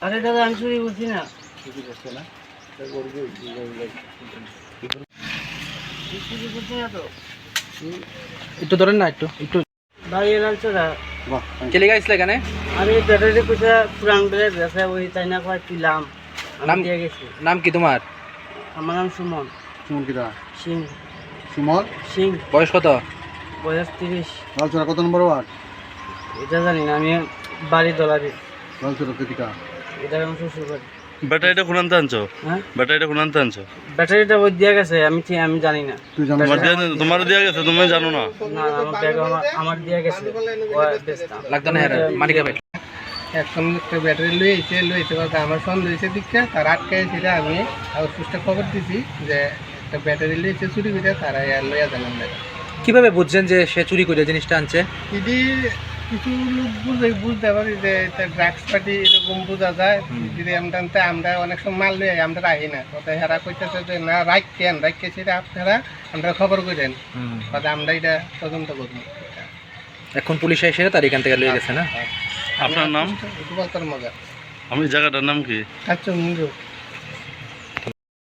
আরে দাদা আমি চুরি করছি না। চুরি করছে না? চুরি করছি না তো। একটু ধরেন না, একটু একটু ভাই এলালছো না। বাহ, চলে গেছিল এখানে। আরে ব্যাটারি পয়সা পুরান বেড়ে গেছে, ওই তাই না কয় তুলাম, আমি নাম- দিয়ে গেছি। নাম কি তোমার? আমার নাম সুমন সুমন কিরা? সিং। সুমন? সিং, বয়স কত? বয়স 30। লালচরা কত নম্বর ওয়ার্ড? এটা জানি না, আমি বাড়ি দলারি। লালচরা কিটা? এটা আমি শ্বশুর বাড়ি। ব্যাটারিটা কোন আনতে আনছো? হ্যাঁ, ব্যাটারিটা কোন আনতে আনছো? ব্যাটারিটা ওই দিয়ে গেছে, আমি জানি না। তুই জানো? তোমার দিয়ে গেছে, তুমি জানো না? না আমার ব্যাগ আমার দিয়ে গেছে। ও বেচতাম। লাগতো না হ্যাঁ মালিকা ভাই। এখন একটা ব্যাটারি লইতে পারবে আমার সন্দেহ হয়েছে দীক্ষা তার আটকাইছিল। আমি সুস্থ খবর দিছি যে একটা ব্যাটারি লইছে চুরি করে, তারা লইয়া জানান না। কিভাবে বুঝছেন যে সে চুরি করে জিনিসটা আনছে? যদি কিছু লোক বুঝতে পারি যে এটা ড্রাগস পার্টি এরকম বোঝা যায়। যদি আমরা অনেক সময় মাল লই আমরা রাখি না, কথা হেরা কইতেছে যে না রাখকে সেটা আপনারা আমরা খবর করেন, কথা আমরা এটা তদন্ত করবো। এখন পুলিশ এসে তার এখান থেকে লয়ে গেছে না? আপনার নাম? গোপালতর মজা আমি জায়গাটার নাম কি? কাচ্চন